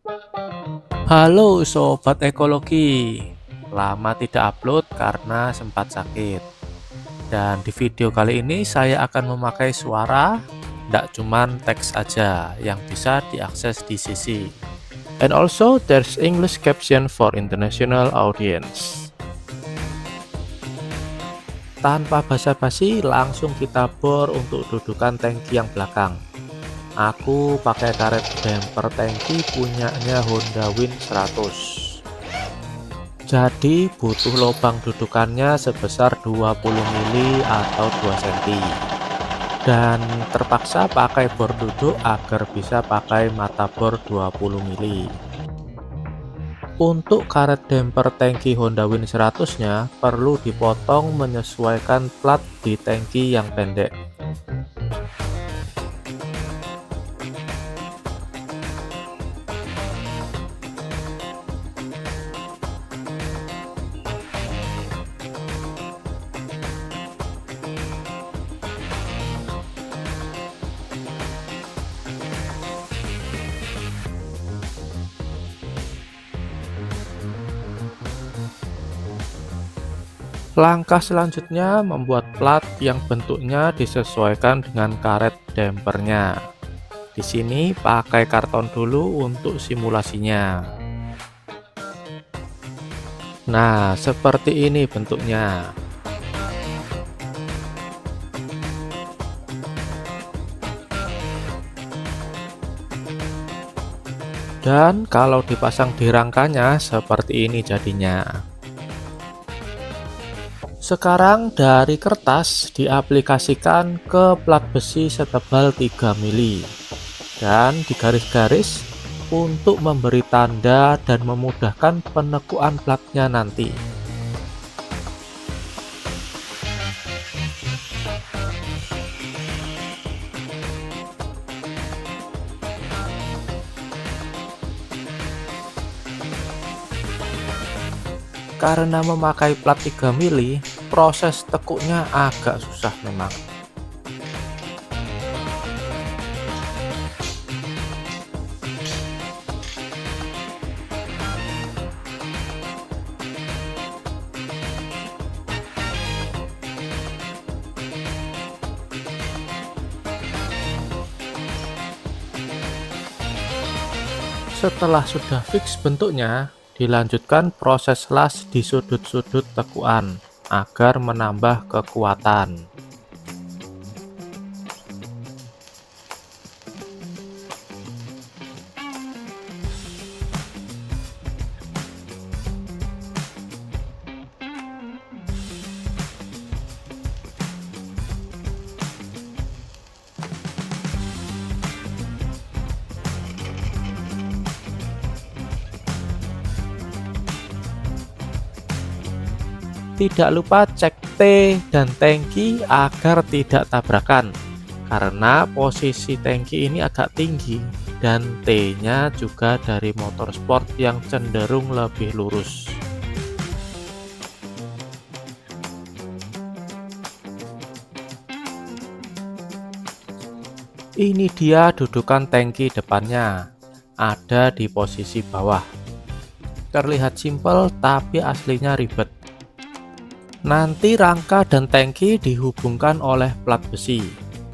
Halo Sobat Ekologi, lama tidak upload karena sempat sakit. Dan di video kali ini saya akan memakai suara, tidak cuman teks aja yang bisa diakses di CC. And also there's English caption for international audience. Tanpa basa-basi langsung kita bor untuk dudukan tangki yang belakang. Aku pakai karet damper tangki punyanya Honda Win 100. Jadi butuh lubang dudukannya sebesar 20 mili atau 2 cm. Dan terpaksa pakai bor duduk agar bisa pakai mata bor 20 mili. Untuk karet damper tangki Honda Win 100-nya perlu dipotong menyesuaikan plat di tangki yang pendek. Langkah selanjutnya membuat plat yang bentuknya disesuaikan dengan karet dampernya. Di sini pakai karton dulu untuk simulasinya. Nah, seperti ini bentuknya. Dan kalau dipasang di rangkanya seperti ini jadinya. Sekarang dari kertas diaplikasikan ke plat besi setebal 3 mili dan digaris-garis untuk memberi tanda dan memudahkan penekuan platnya nanti. Karena memakai plat 3 mili, proses tekuknya agak susah memang. Setelah sudah fix bentuknya, dilanjutkan proses las di sudut-sudut tekuan agar menambah kekuatan. Tidak lupa cek T dan tangki agar tidak tabrakan, karena posisi tangki ini agak tinggi dan T-nya juga dari motor sport yang cenderung lebih lurus. Ini dia dudukan tangki depannya, ada di posisi bawah. Terlihat simpel tapi aslinya ribet. Nanti rangka dan tangki dihubungkan oleh plat besi,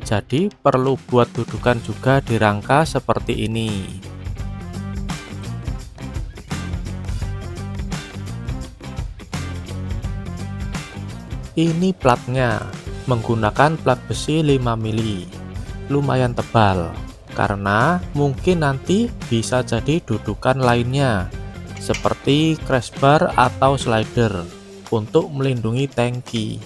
jadi perlu buat dudukan juga di rangka seperti ini. Ini platnya, menggunakan plat besi 5 mili, lumayan tebal, karena mungkin nanti bisa jadi dudukan lainnya, seperti crash bar atau slider, untuk melindungi tangki.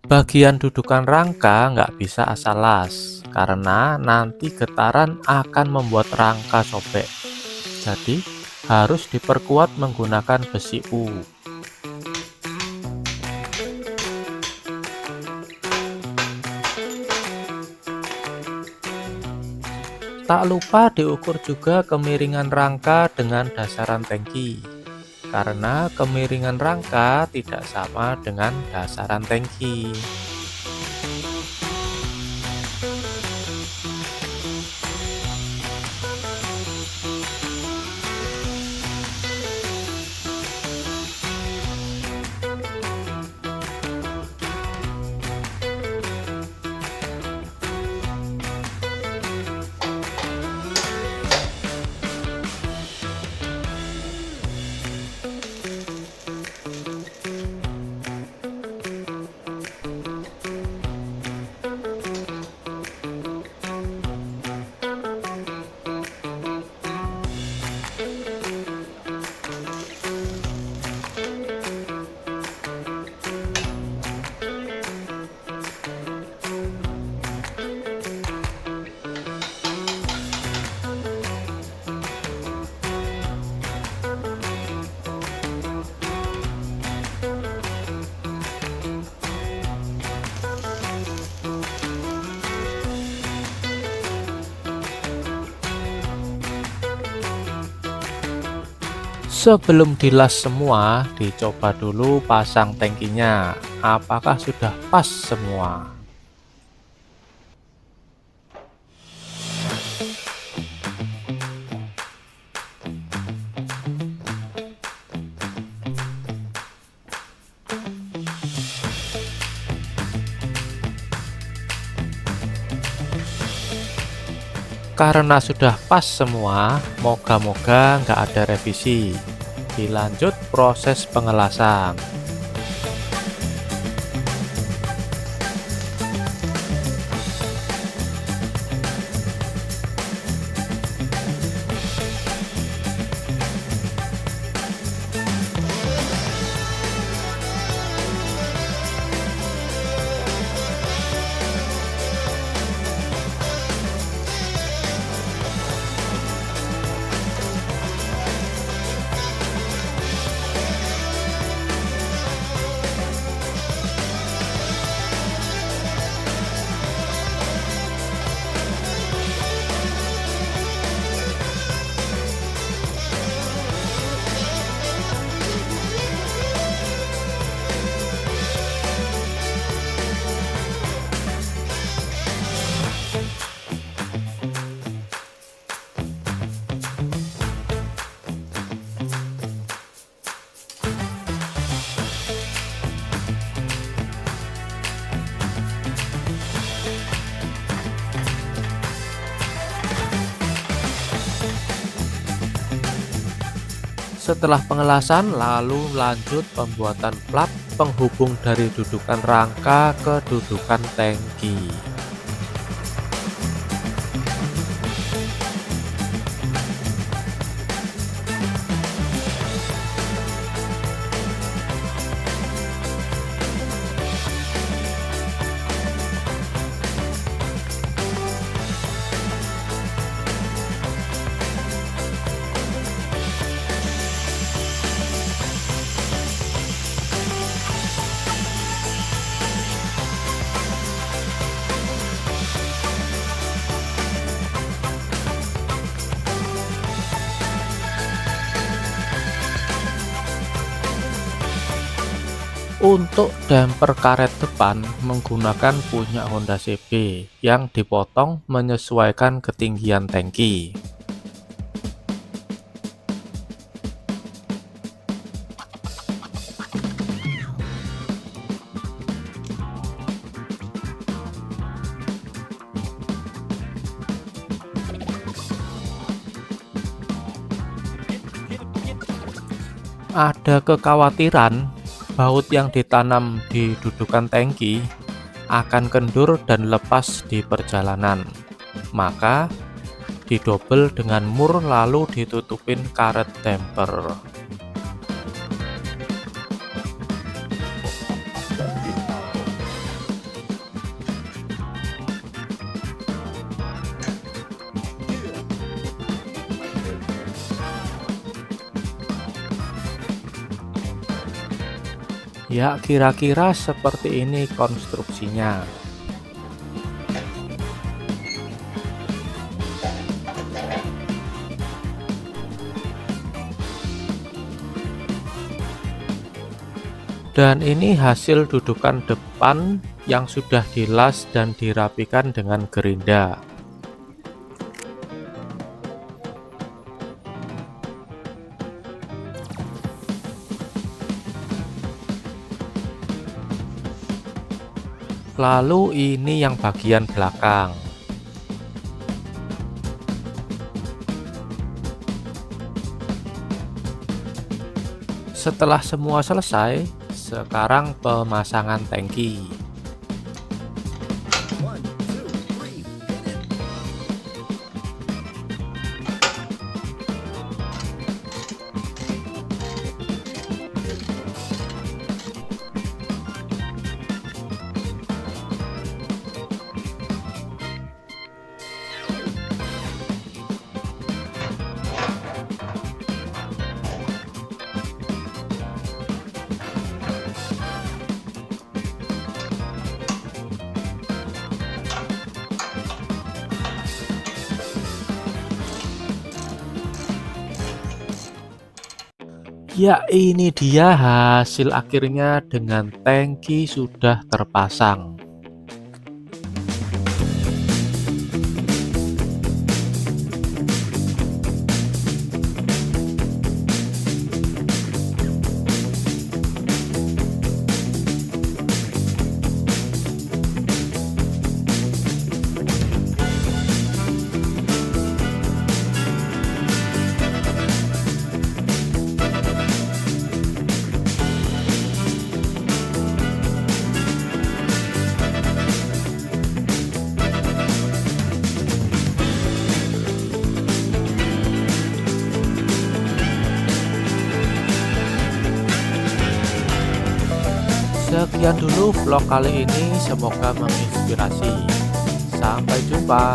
Bagian dudukan rangka nggak bisa asal las, karena nanti getaran akan membuat rangka sobek. Jadi harus diperkuat menggunakan besi U. Tak lupa diukur juga kemiringan rangka dengan dasaran tangki. karena kemiringan rangka tidak sama dengan dasaran tangki. Sebelum dilas semua, dicoba dulu pasang tangkinya. Apakah sudah pas semua? Karena sudah pas semua, moga-moga nggak ada revisi. Dilanjut proses pengelasan. Setelah pengelasan, lalu lanjut pembuatan plat penghubung dari dudukan rangka ke dudukan tangki. Untuk damper karet depan menggunakan punya Honda CB yang dipotong menyesuaikan ketinggian tangki. Ada kekhawatiran baut yang ditanam di dudukan tangki akan kendur dan lepas di perjalanan. Maka didobel dengan mur lalu ditutupin karet damper. Ya, kira-kira seperti ini konstruksinya. Dan ini hasil dudukan depan yang sudah dilas dan dirapikan dengan gerinda. Lalu ini yang bagian belakang. Setelah semua selesai, sekarang pemasangan tangki. Ya, ini dia hasil akhirnya dengan tangki sudah terpasang. Sekian dulu vlog kali ini, semoga menginspirasi. Sampai jumpa.